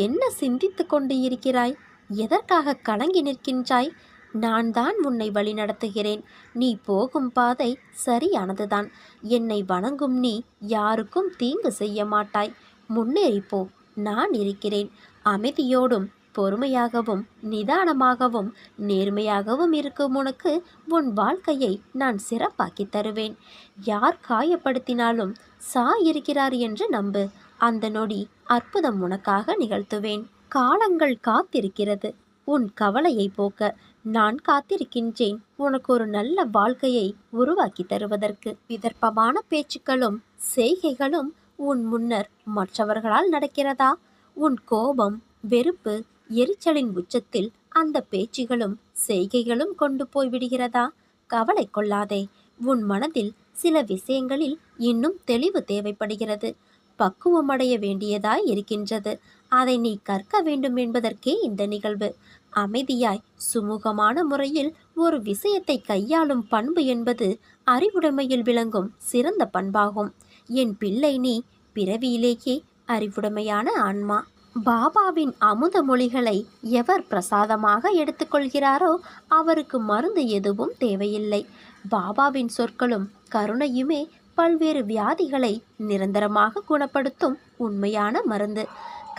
என்ன சிந்தித்து கொண்டு இருக்கிறாய்? எதற்காக கலங்கி நிற்கின்றாய்? நான் தான் உன்னை வழிநடத்துகிறேன். நீ போகும் பாதை சரியானதுதான். என்னை வணங்கும் நீ யாருக்கும் தீங்கு செய்ய மாட்டாய். முன்னேறிப்போ, நான் இருக்கிறேன். அமைதியோடும் பொறுமையாகவும் நிதானமாகவும் நேர்மையாகவும் இருக்கும் உனக்கு உன் வாழ்க்கையை நான் சிறப்பாக்கி தருவேன். யார் காயப்படுத்தினாலும் இருக்கிறார் என்று நம்பு. அந்த நொடி அற்புதம் உனக்காக நிகழ்த்துவேன். காலங்கள் காத்திருக்கிறது உன் கவலையை போக்க. நான் காத்திருக்கின்றேன் உனக்கு ஒரு நல்ல வாழ்க்கையை உருவாக்கி தருவதற்கு. விதர்ப்பமான பேச்சுக்களும் செய்கைகளும் உன் முன்னர் மற்றவர்களால் நடக்கிறதா? உன் கோபம், வெறுப்பு, எரிச்சலின் உச்சத்தில் அந்த பேச்சுகளும் செய்கைகளும் கொண்டு போய் விடுகிறதா? கவலை கொள்ளாதே. உன் மனதில் சில விஷயங்களில் இன்னும் தெளிவு தேவைப்படுகிறது. பக்குவமடைய வேண்டியதாய் இருக்கின்றது. அதை நீ கற்க வேண்டும் என்பதற்கே இந்த நிகழ்வு. அமைதியாய் சுமூகமான முறையில் ஒரு விஷயத்தை கையாளும் பண்பு என்பது அறிவுடைமையில் விளங்கும் சிறந்த பண்பாகும். என் பிள்ளை, நீ பிறவியிலேயே அறிவுடைமையான ஆன்மா. பாபாவின் அமுத மொழிகளை எவர் பிரசாதமாக எடுத்துக்கொள்கிறாரோ அவருக்கு மருந்து எதுவும் தேவையில்லை. பாபாவின் சொற்களும் கருணையுமே பல்வேறு வியாதிகளை நிரந்தரமாக குணப்படுத்தும் உண்மையான மருந்து.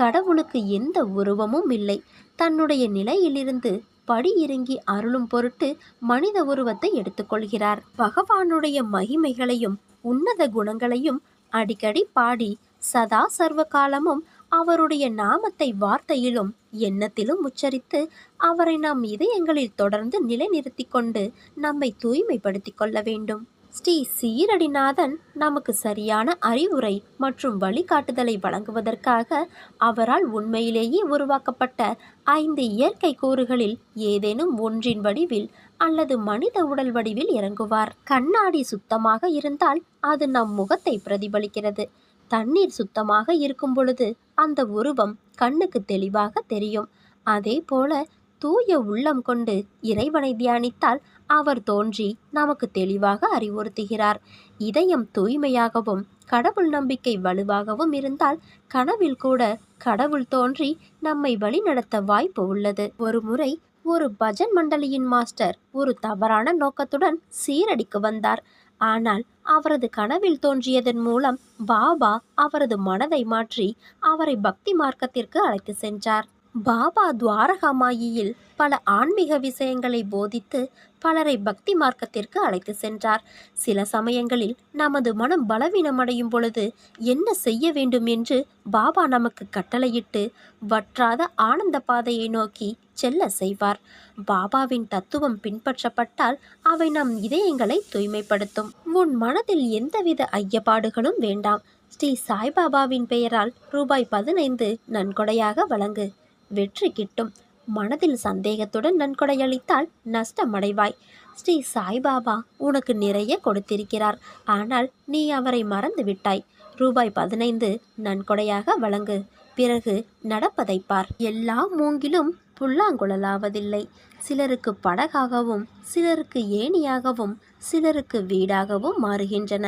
கடவுளுக்கு எந்த உருவமும் இல்லை. தன்னுடைய நிலையிலிருந்து படி இறங்கி அருளும் பொருட்டு மனித உருவத்தை எடுத்துக்கொள்கிறார். பகவானுடைய மகிமைகளையும் உன்னத குணங்களையும் அடிக்கடி பாடி சதா சர்வ காலமும் அவருடைய நாமத்தை வார்த்தையிலும் எண்ணத்திலும் உச்சரித்து அவரை நம் இதயங்களில் தொடர்ந்து நிலைநிறுத்தி கொண்டு நம்மை தூய்மைப்படுத்தி கொள்ள வேண்டும். ஸ்ரீ சீரடிநாதன் நமக்கு சரியான அறிவுரை மற்றும் வழிகாட்டுதலை வழங்குவதற்காக அவரால் உண்மையிலேயே உருவாக்கப்பட்ட 5 இயற்கை கூறுகளில் ஏதேனும் ஒன்றின் வடிவில் அல்லது மனித உடல் வடிவில் இறங்குவார். கண்ணாடி சுத்தமாக இருந்தால் அது நம் முகத்தை பிரதிபலிக்கிறது. தண்ணீர் சுத்தமாக இருக்கும் பொழுது அந்த உருவம் கண்ணுக்கு தெளிவாக தெரியும். அதே போல தூய உள்ளம் கொண்டு இறைவனை தியானித்தால் அவர் தோன்றி நமக்கு தெளிவாக அறிவுறுத்துகிறார். இதயம் தூய்மையாகவும் கடவுள் நம்பிக்கை வலுவாகவும் இருந்தால் கனவில் கூட கடவுள் தோன்றி நம்மை வழிநடத்த வாய்ப்பு உள்ளது. ஒரு முறை ஒரு பஜன் மண்டலியின் மாஸ்டர் ஒரு தவறான நோக்கத்துடன் சீரடிக்கு வந்தார். ஆனால் அவரது கனவில் தோன்றியதன் மூலம் பாபா அவரது மனதை மாற்றி அவரை பக்தி மார்க்கத்திற்கு அழைத்து சென்றார். பாபா துவாரகாமாயியில் பல ஆன்மீக விஷயங்களை போதித்து பலரை பக்தி மார்க்கத்திற்கு அழைத்து சென்றார். சில சமயங்களில் நமது மனம் பலவீனமடையும் பொழுது என்ன செய்ய வேண்டும் என்று பாபா நமக்கு கட்டளையிட்டு வற்றாத ஆனந்த பாதையை நோக்கி செல்ல செய்வார். பாபாவின் தத்துவம் பின்பற்றப்பட்டால் அவை நம் இதயங்களை தூய்மைப்படுத்தும். உன் மனதில் எந்தவித ஐயப்பாடுகளும் வேண்டாம். ஸ்ரீ சாய்பாபாவின் பெயரால் ரூபாய் 15 நன்கொடையாக வழங்கு. வெற்றி கிட்டும். மனதில் சந்தேகத்துடன் நன்கொடையளித்தால் நஷ்டமடைவாய். ஸ்ரீ சாய்பாபா உனக்கு நிறைய கொடுத்திருக்கிறார். ஆனால் நீ அவரை மறந்து விட்டாய். ரூபாய் 15 நன்கொடையாக வழங்கு. பிறகு நடப்பதை பார். எல்லா மூங்கிலும் புல்லாங்குழலாவதில்லை. சிலருக்கு படகாகவும் சிலருக்கு ஏணியாகவும் சிலருக்கு வீடாகவும் மாறுகின்றன.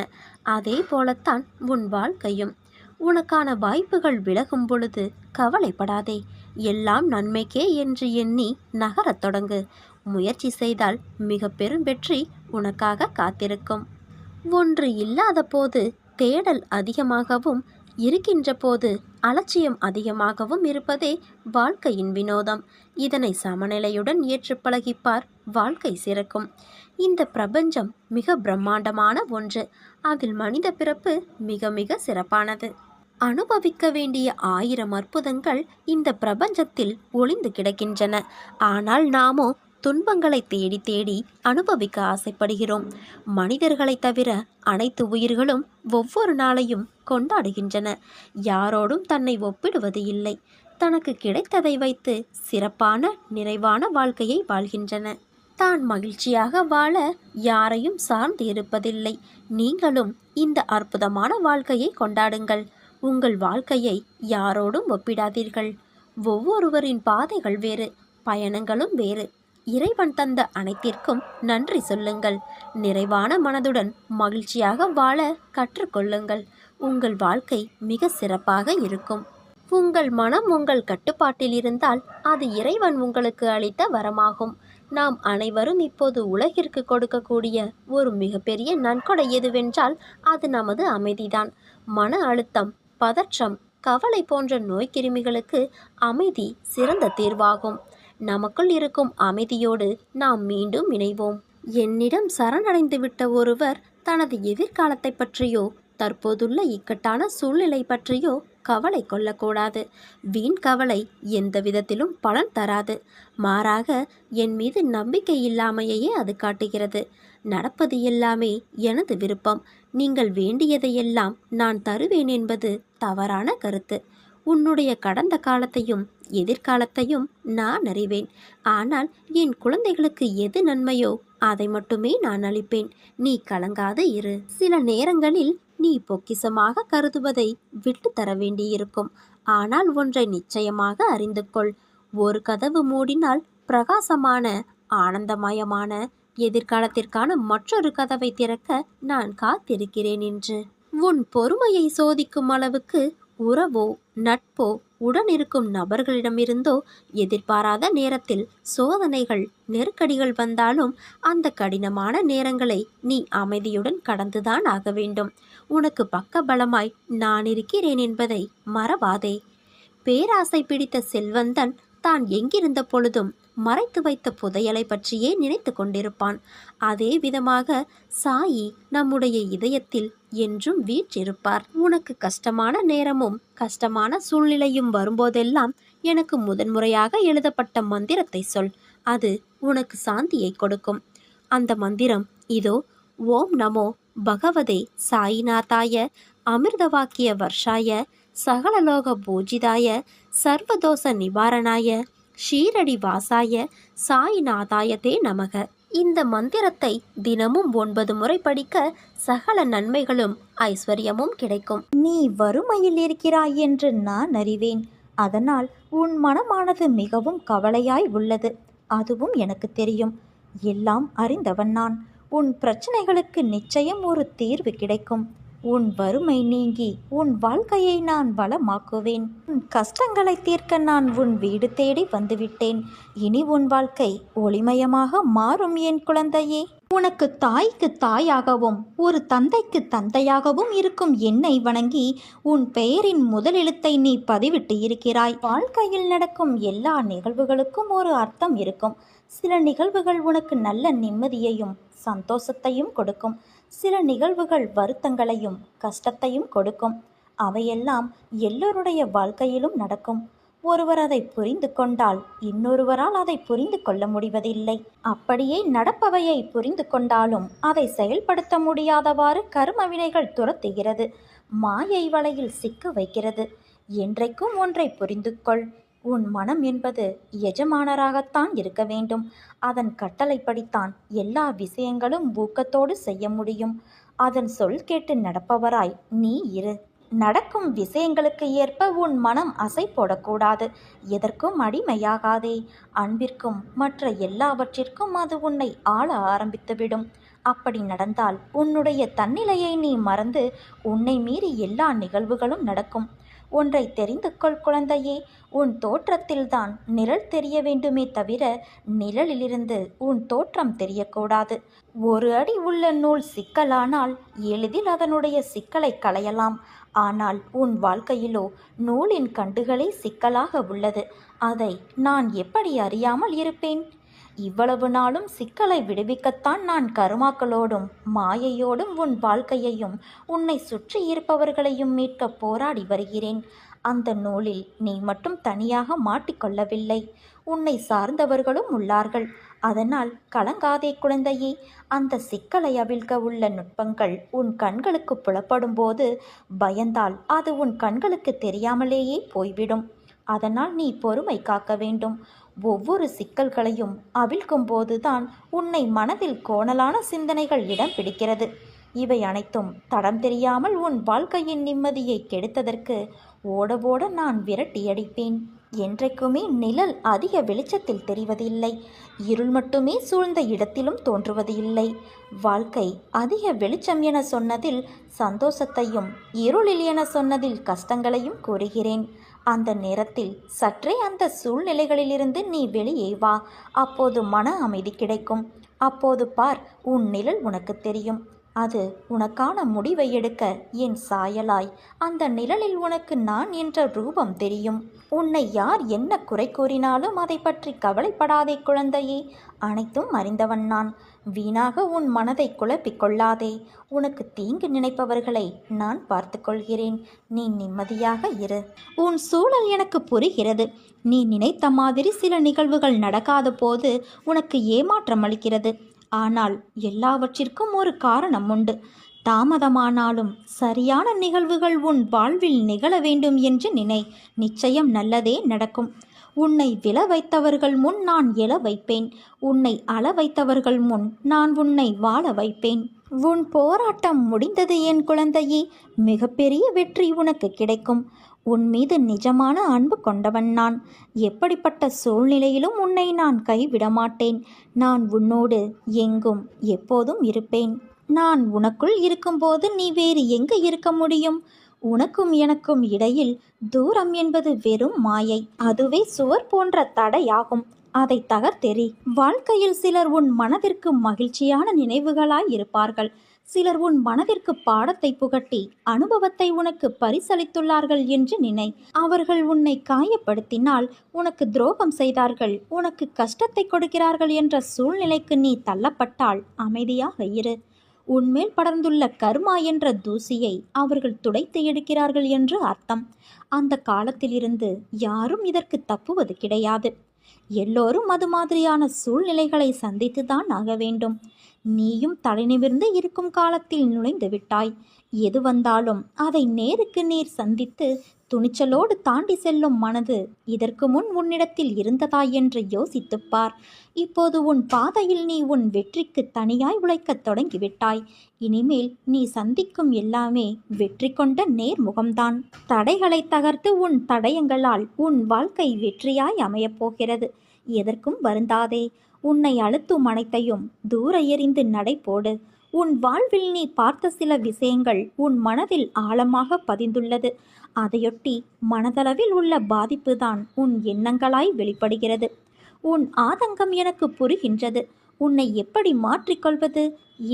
அதே போலத்தான் உன் வாழ்க்கையும். உனக்கான வாய்ப்புகள் விலகும் பொழுது கவலைப்படாதே. எல்லாம் நன்மைக்கே என்று எண்ணி நகரத் தொடங்கு. முயற்சி செய்தால் மிக பெரும் வெற்றி உனக்காக காத்திருக்கும். ஒன்று இல்லாத போது தேடல் அதிகமாகவும் இருக்கின்ற போது அலட்சியம் அதிகமாகவும் இருப்பதே வாழ்க்கையின் வினோதம். இதனை சமநிலையுடன் ஏற்று பழகிப்பார். வாழ்க்கை சிறக்கும். இந்த பிரபஞ்சம் மிக பிரம்மாண்டமான ஒன்று. அதில் மனித பிறப்பு மிக மிக சிறப்பானது. அனுபவிக்க வேண்டிய 1000 அற்புதங்கள் இந்த பிரபஞ்சத்தில் ஒளிந்து கிடக்கின்றன. ஆனால் நாமோ துன்பங்களை தேடி தேடி அனுபவிக்க ஆசைப்படுகிறோம். மனிதர்களை தவிர அனைத்து உயிர்களும் ஒவ்வொரு நாளையும் கொண்டாடுகின்றன. யாரோடும் தன்னை ஒப்பிடுவது இல்லை. தனக்கு கிடைத்ததை வைத்து சிறப்பான நிறைவான வாழ்க்கையை வாழ்கின்றன. தான் மகிழ்ச்சியாக வாழ யாரையும் சார்ந்து இருப்பதில்லை. நீங்களும் இந்த அற்புதமான வாழ்க்கையை கொண்டாடுங்கள். உங்கள் வாழ்க்கையை யாரோடும் ஒப்பிடாதீர்கள். ஒவ்வொருவரின் பாதைகள் வேறு, பயணங்களும் வேறு. இறைவன் தந்த அனைத்திற்கும் நன்றி சொல்லுங்கள். நிறைவான மனதுடன் மகிழ்ச்சியாக வாழ கற்றுக்கொள்ளுங்கள். உங்கள் வாழ்க்கை மிக சிறப்பாக இருக்கும். உங்கள் மனம் உங்கள் கட்டுப்பாட்டில் இருந்தால் அது இறைவன் உங்களுக்கு அளித்த வரமாகும். நாம் அனைவரும் இப்போது உலகிற்கு கொடுக்கக்கூடிய ஒரு மிகப்பெரிய நன்கொடை எதுவென்றால் அது நமது அமைதிதான். மன அழுத்தம், பதற்றம், கவலை போன்ற நோய்க்கிருமிகளுக்கு அமைதி சிறந்த தீர்வாகும். நமக்குள் இருக்கும் அமைதியோடு நாம் மீண்டும் இணைவோம். என்னிடம் சரணடைந்து விட்ட ஒருவர் தனது எதிர்காலத்தை பற்றியோ தற்போதுள்ள இக்கட்டான சூழ்நிலை பற்றியோ கவலை கொள்ளக்கூடாது. வீண் கவலை எந்த விதத்திலும் பலன் தராது. மாறாக என் மீது நம்பிக்கை இல்லாமையே அது காட்டுகிறது. நடப்பது எல்லாமே எனது விருப்பம். நீங்கள் வேண்டியதையெல்லாம் நான் தருவேன் என்பது தவறான கருத்து. உன்னுடைய கடந்த காலத்தையும் எதிர்காலத்தையும் நான் அறிவேன். ஆனால் என் குழந்தைகளுக்கு எது நன்மையோ அதை மட்டுமே நான் அளிப்பேன். நீ கலங்காது இரு. சில நேரங்களில் நீ பொக்கிசமாக கருதுவதை விட்டு தர வேண்டியிருக்கும். ஆனால் ஒன்றை நிச்சயமாக அறிந்து கொள். ஒரு கதவு மூடினால் பிரகாசமான, ஆனந்தமயமான எதிர்காலத்திற்கான மற்றொரு கதவை திறக்க நான் காத்திருக்கிறேன் என்று. உன் பொறுமையை சோதிக்கும் அளவுக்கு உறவோ நட்போ உடன் இருக்கும் நபர்களிடமிருந்தோ எதிர்பாராத நேரத்தில் சோதனைகள், நெருக்கடிகள் வந்தாலும் அந்த கடினமான நேரங்களை நீ அமைதியுடன் கடந்துதான் ஆக வேண்டும். உனக்கு பக்கபலமாய் நான் இருக்கிறேன் என்பதை மறவாதே. பேராசை பிடித்த செல்வந்தன் தான் எங்கிருந்த பொழுதும் மறைத்து வைத்த புதையலை பற்றியே நினைத்து கொண்டிருப்பான். அதே விதமாக சாயி நம்முடைய இதயத்தில் என்றும் வீற்றிருப்பார். உனக்கு கஷ்டமான நேரமும் கஷ்டமான சூழ்நிலையும் வரும்போதெல்லாம் எனக்கு முதன்முறையாக எழுதப்பட்ட மந்திரத்தை சொல். அது உனக்கு சாந்தியை கொடுக்கும். அந்த மந்திரம் இதோ: ஓம் நமோ பகவதே சாயிநாதாய அமிர்தவாக்கிய வர்ஷாய சகலலோக பூஜிதாய சர்வதோஷ நிவாரணாய ஷீரடி வாசாய சாயிநாதாயதே நமக. இந்த மந்திரத்தை தினமும் 9 முறை படிக்க சகல நன்மைகளும் ஐஸ்வர்யமும் கிடைக்கும். நீ வறுமையில் இருக்கிறாய் என்று நான் அறிவேன். அதனால் உன் மனமானது மிகவும் கவலையாய் உள்ளது. அதுவும் எனக்கு தெரியும். எல்லாம் அறிந்தவன் நான். உன் பிரச்சனைகளுக்கு நிச்சயம் ஒரு தீர்வு கிடைக்கும். உன் வறுமை நீங்கி உன் வாழ்க்கையை நான் வளமாக்குவேன். உன் கஷ்டங்களை தீர்க்க நான் உன் வீடு தேடி வந்துவிட்டேன். இனி உன் வாழ்க்கை ஒளிமயமாக மாறும் என் குழந்தையே. உனக்கு தாய்க்கு தாயாகவும் ஒரு தந்தைக்கு தந்தையாகவும் இருக்கும் என்னை வணங்கி உன் பெயரின் முதல் எழுத்தை நீ பதிவிட்டு இருக்கிறாய். வாழ்க்கையில் நடக்கும் எல்லா நிகழ்வுகளுக்கும் ஒரு அர்த்தம் இருக்கும். சில நிகழ்வுகள் உனக்கு நல்ல நிம்மதியையும் சந்தோஷத்தையும் கொடுக்கும். சில நிகழ்வுகள் வருத்தங்களையும் கஷ்டத்தையும் கொடுக்கும். அவையெல்லாம் எல்லோருடைய வாழ்க்கையிலும் நடக்கும். ஒருவர் அதை புரிந்து கொண்டால் இன்னொருவரால் அதை புரிந்து கொள்ள முடிவதில்லை. அப்படியே நடப்பவையை புரிந்து கொண்டாலும் அதை செயல்படுத்த முடியாதவாறு கர்ம வினைகள் துரத்துகிறது, மாயை வலையில் சிக்க வைக்கிறது. என்றைக்கும் ஒன்றை புரிந்து கொள். உன் மனம் என்பது எஜமானராகத்தான் இருக்க வேண்டும். அதன் கட்டளைப்படித்தான் எல்லா விஷயங்களும் ஊக்கத்தோடு செய்ய முடியும். அதன் சொல் கேட்டு நடப்பவராய் நீ இரு. நடக்கும் விஷயங்களுக்கு ஏற்ப உன் மனம் அசை போடக்கூடாது. எதற்கும் அடிமையாகாதே. அன்பிற்கும் மற்ற எல்லாவற்றிற்கும் அது உன்னை ஆள ஆரம்பித்துவிடும். அப்படி நடந்தால் உன்னுடைய தன்னிலையை நீ மறந்து உன்னை மீறி எல்லா நிகழ்வுகளும் நடக்கும். ஒன்றை தெரிந்து கொள் குழந்தையே. உன் தோற்றத்தில்தான் நிழல் தெரிய வேண்டுமே தவிர நிழலிலிருந்து உன் தோற்றம் தெரியக்கூடாது. ஒரு அடி உள்ள நூல் சிக்கலானால் எளிதில் அதனுடைய சிக்கலை களையலாம். ஆனால் உன் வாழ்க்கையிலோ நூலின் கண்டுகளே சிக்கலாக உள்ளது. அதை நான் எப்படி அறியாமல் இருப்பேன்? இவ்வளவு நாளும் சிக்கலை விடுவிக்கத்தான் நான் கருமாக்களோடும் மாயையோடும் உன் வாழ்க்கையையும் உன்னை சுற்றி இருப்பவர்களையும் மீட்க போராடி வருகிறேன். அந்த நூலில் நீ மட்டும் தனியாக மாட்டிக்கொள்ளவில்லை. உன்னை சார்ந்தவர்களும் உள்ளார்கள். அதனால் கலங்காதே குழந்தையே. அந்த சிக்கலை அவிழ்க்க உள்ள நுட்பங்கள் உன் கண்களுக்கு புலப்படும் போது பயந்தால் அது உன் கண்களுக்கு தெரியாமலேயே போய்விடும். அதனால் நீ பொறுமை காக்க வேண்டும். ஒவ்வொரு சிக்கல்களையும் அவிழ்க்கும் போதுதான் உன்னை மனதில் கோணலான சிந்தனைகள் இடம் பிடிக்கிறது. இவை அனைத்தும் தடம் தெரியாமல் உன் வாழ்க்கையின் நிம்மதியை கெடுத்ததற்கு ஓட ஓட நான் விரட்டியடிப்பேன். என்றைக்குமே நிழல் அதிக வெளிச்சத்தில் தெரிவதில்லை. இருள் மட்டுமே சூழ்ந்த இடத்திலும் தோன்றுவது இல்லை. வாழ்க்கை அதிக வெளிச்சம் என சொன்னதில் சந்தோஷத்தையும், இருளில் என சொன்னதில் கஷ்டங்களையும் கூறுகிறேன். அந்த நேரத்தில் சற்றே அந்த சூழ்நிலைகளிலிருந்து நீ வெளியே வா. அப்போது மன அமைதி கிடைக்கும். அப்போது பார், உன் நிழல் உனக்கு தெரியும். அது உனக்கான முடிவை எடுக்க என் சாயலாய் அந்த நிழலில் உனக்கு நான் என்ற ரூபம் தெரியும். உன்னை யார் என்ன குறை கூறினாலும் அதை பற்றி கவலைப்படாதே குழந்தையே. அனைத்தும் அறிந்தவன் நான். வீணாக உன் மனதை குழப்பிக் கொள்ளாதே. உனக்கு தீங்கு நினைப்பவர்களை நான் பார்த்து கொள்கிறேன். நீ நிம்மதியாக இரு. உன் சூழல் எனக்கு புரிகிறது. நீ நினைத்த மாதிரி சில நிகழ்வுகள் நடக்காத போது உனக்கு ஏமாற்றம் அளிக்கிறது. ஆனால் எல்லாவற்றிற்கும் ஒரு காரணம் உண்டு. தாமதமானாலும் சரியான நிகழ்வுகள் உன் வாழ்வில் நிகழ வேண்டும் என்று நினை. நிச்சயம் நல்லதே நடக்கும். உன்னை விழ வைத்தவர்கள் முன் நான் எழ வைப்பேன். உன்னை அழ வைத்தவர்கள் முன் நான் உன்னை வாழ வைப்பேன். உன் போராட்டம் முடிந்தது என் குழந்தையே. மிகப்பெரிய வெற்றி உனக்கு கிடைக்கும். உன் மீது நிஜமான அன்பு கொண்டவன் நான். எப்படிப்பட்ட சூழ்நிலையிலும் உன்னை நான் கைவிட மாட்டேன். நான் உன்னோடு எங்கும் எப்போதும் இருப்பேன். நான் உனக்குள் இருக்கும்போது நீ வேறு எங்கு இருக்க முடியும்? உனக்கும் எனக்கும் இடையில் தூரம் என்பது வெறும் மாயை. அதுவே சுவர் போன்ற தடையாகும். அதை தகர்த்தெறி. வாழ்க்கையில் சிலர் உன் மனதிற்கு மகிழ்ச்சியான நினைவுகளாய் இருப்பார்கள். சிலர் உன் மனதிற்கு பாடத்தை புகட்டி அனுபவத்தை உனக்கு பரிசளித்துள்ளார்கள் என்று நினை. அவர்கள் உன்னை காயப்படுத்தினால், உனக்கு துரோகம் செய்தார்கள், உனக்கு கஷ்டத்தை கொடுக்கிறார்கள் என்ற சூழ்நிலைக்கு நீ தள்ளப்பட்டால் அமைதியாக இரு. உன்மேல் படர்ந்துள்ள கர்மா என்ற தூசியை அவர்கள் துடைத்து எடுக்கிறார்கள் என்று அர்த்தம். அந்த காலத்திலிருந்து யாரும் இதற்கு தப்புவது கிடையாது. எல்லோரும் அது மாதிரியான சூழ்நிலைகளை சந்தித்துதான் ஆக வேண்டும். நீயும் தலைநிமிர்ந்து இருக்கும் காலத்தில் நுழைந்து விட்டாய். எது வந்தாலும் அதை நேருக்கு நேர் சந்தித்து துணிச்சலோடு தாண்டி செல்லும் மனது இதற்கு முன் உன்னிடத்தில் இருந்ததா என்று யோசித்துப்பார். இப்போது உன் பாதையில் நீ உன் வெற்றிக்கு தனியாய் உழைக்கத் தொடங்கிவிட்டாய். இனிமேல் நீ சந்திக்கும் எல்லாமே வெற்றி கொண்ட நேர்முகம்தான். தடைகளை தகர்த்து உன் தடயங்களால் உன் வாழ்க்கை வெற்றியாய் அமையப் போகிறது. எதற்கும் வருந்தாதே. உன்னை அழுத்தும் அனைத்தையும் தூர எறிந்து நடைபோடு. உன் வாழ்வில் நீ பார்த்த சில விஷயங்கள் உன் மனதில் ஆழமாக பதிந்துள்ளது. அதையொட்டி மனதளவில் உள்ள பாதிப்புதான் உன் எண்ணங்களாய் வெளிப்படுகிறது. உன் ஆதங்கம் எனக்கு புரிகின்றது. உன்னை எப்படி மாற்றிக்கொள்வது,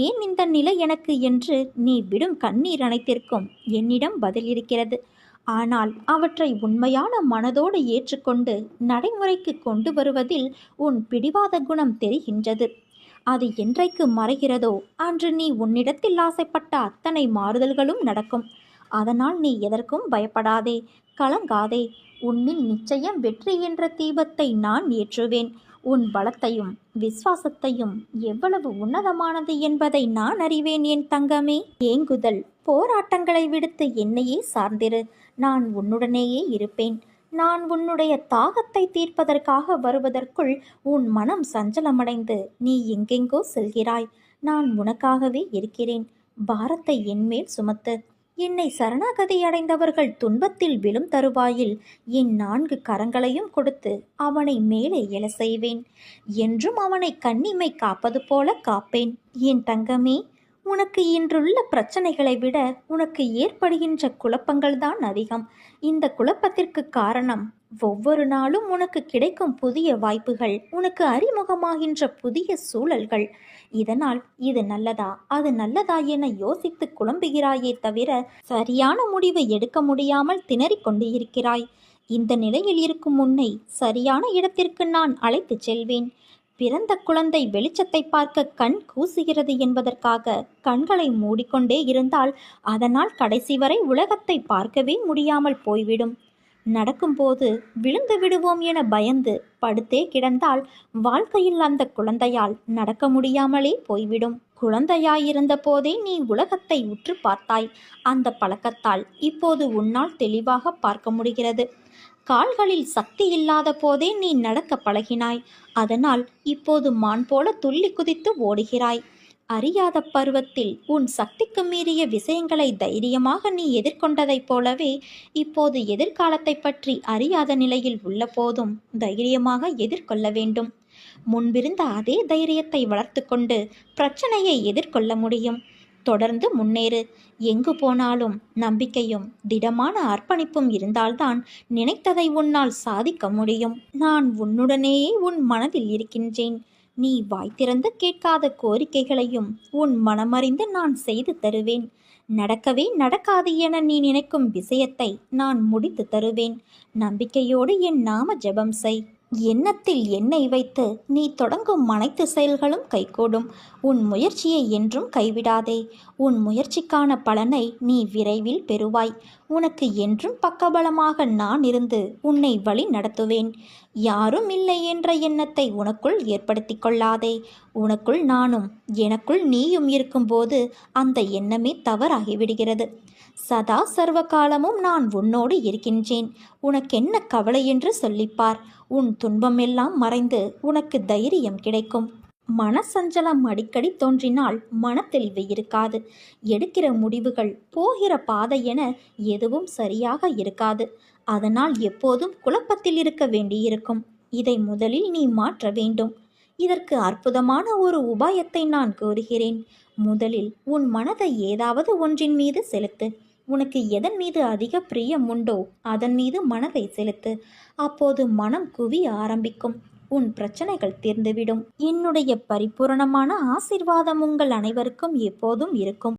ஏன் இந்த நிலை எனக்கு என்று நீ விடும் கண்ணீர் அனைத்திற்கும் என்னிடம் பதில் இருக்கிறது. ஆனால் அவற்றை உண்மையான மனதோடு ஏற்றுக்கொண்டு நடைமுறைக்கு கொண்டு வருவதில் உன் பிடிவாத குணம் தெரிகின்றது. அது என்றைக்கு மறைகிறதோ அன்று நீ உன்னிடத்தில் ஆசைப்பட்ட அத்தனை மாறுதல்களும் நடக்கும். அதனால் நீ எதற்கும் பயப்படாதே, கலங்காதே. உன்னில் நிச்சயம் வெற்றி என்ற தீபத்தை நான் ஏற்றுவேன். உன் பலத்தையும் விசுவாசத்தையும் எவ்வளவு உன்னதமானது என்பதை நான் அறிவேன் என் தங்கமே. ஏங்குதல், போராட்டங்களை விடுத்து என்னையே சார்ந்திரு. நான் உன்னுடனேயே இருப்பேன். நான் உன்னுடைய தாகத்தை தீர்ப்பதற்காக வருவதற்குள் உன் மனம் சஞ்சலமடைந்து நீ எங்கெங்கோ செல்கிறாய். நான் உனக்காகவே இருக்கிறேன். பாரத்தை என்மேல் சுமத்து. என்னை சரணாகதி அடைந்தவர்கள் துன்பத்தில் விழும் தருவாயில் என் 4 கரங்களையும் கொடுத்து அவனை மேலே எழ செய்வேன். என்றும் அவனை கண்ணிமை காப்பது போல காப்பேன். என் தங்கமே, உனக்கு இன்றுள்ள பிரச்சனைகளை விட உனக்கு ஏற்படுகின்ற குழப்பங்கள்தான் அதிகம். இந்த குழப்பத்திற்கு காரணம் ஒவ்வொரு நாளும் உனக்கு கிடைக்கும் புதிய வாய்ப்புகள், உனக்கு அறிமுகமாகின்ற புதிய சூழல்கள். இதனால் இது நல்லதா அது நல்லதா என யோசித்து குழம்புகிறாயே தவிர சரியான முடிவு எடுக்க முடியாமல் திணறிக் கொண்டு இருக்கிறாய். இந்த நிலையில் இருக்கும் உன்னை சரியான இடத்திற்கு நான் அழைத்துச் செல்வேன். பிறந்த குழந்தை வெளிச்சத்தை பார்க்க கண் கூசுகிறது என்பதற்காக கண்களை மூடிக்கொண்டே இருந்தால் அதனால் கடைசி வரை உலகத்தை பார்க்கவே முடியாமல் போய்விடும். நடக்கும்போது விழுந்து விடுவோம் என பயந்து படுத்தே கிடந்தால் வாழ்க்கையில் அந்த குழந்தையால் நடக்க முடியாமலே போய்விடும். குழந்தையாயிருந்த போதே நீ உலகத்தை உற்று பார்த்தாய். அந்த பழக்கத்தால் இப்போது உன்னால் தெளிவாக பார்க்க முடிகிறது. கால்களில் சக்தி இல்லாத போதே நீ நடக்க பழகினாய். அதனால் இப்போது மான் போல துள்ளி குதித்து ஓடுகிறாய். அறியாத பருவத்தில் உன் சக்திக்கு மீறிய விஷயங்களை தைரியமாக நீ எதிர்கொண்டதைப் போலவே இப்போது எதிர்காலத்தை பற்றி அறியாத நிலையில் உள்ள போதும் தைரியமாக எதிர்கொள்ள வேண்டும். முன்பிருந்த அதே தைரியத்தை வளர்த்து கொண்டு பிரச்சனையை எதிர்கொள்ள முடியும். தொடர்ந்து முன்னேறு. எங்கு போனாலும் நம்பிக்கையும் திடமான அர்ப்பணிப்பும் இருந்தால்தான் நினைத்ததை உன்னால் சாதிக்க முடியும். நான் உன்னுடனேயே உன் மனதில் இருக்கின்றேன். நீ வாய் திறந்து கேட்காத கோரிக்கைகளையும் உன் மனமறிந்து நான் செய்து தருவேன். நடக்கவே நடக்காது என நீ நினைக்கும் விஷயத்தை நான் முடித்து தருவேன். நம்பிக்கையோடு என் நாம ஜெபம் செய். எண்ணத்தில் என்னை வைத்து நீ தொடங்கும் அனைத்து செயல்களும் கைகூடும். உன் முயற்சியை என்றும் கைவிடாதே. உன் முயற்சிக்கான பலனை நீ விரைவில் பெறுவாய். உனக்கு என்றும் பக்கபலமாக நான் இருந்து உன்னை வழி நடத்துவேன். யாரும் இல்லை என்ற எண்ணத்தை உனக்குள் ஏற்படுத்தி கொள்ளாதே. உனக்குள் நானும் எனக்குள் நீயும் இருக்கும்போது அந்த எண்ணமே தவறாகிவிடுகிறது. சதா சர்வ காலமும் நான் உன்னோடு இருக்கின்றேன். உனக்கென்ன கவலை என்று சொல்லிப்பார். உன் துன்பமெல்லாம் மறைந்து உனக்கு தைரியம் கிடைக்கும். மனசஞ்சலம் அடிக்கடி தோன்றினால் மனத்தெளிவு இருக்காது. எடுக்கிற முடிவுகள், போகிற பாதை என எதுவும் சரியாக இருக்காது. அதனால் எப்போதும் குழப்பத்தில் இருக்க வேண்டியிருக்கும். இதை முதலில் நீ மாற்ற வேண்டும். இதற்கு அற்புதமான ஒரு உபாயத்தை நான் கூறுகிறேன். முதலில் உன் மனதை ஏதாவது ஒன்றின் மீது செலுத்து. உனக்கு எதன் மீது அதிக பிரியம் உண்டோ அதன் மீது மனதை செலுத்து. அப்போது மனம் குவிய ஆரம்பிக்கும். உன் பிரச்சனைகள் தீர்ந்துவிடும். என்னுடைய பரிபூரணமான ஆசீர்வாதம் உங்கள் அனைவருக்கும் எப்போதும் இருக்கும்.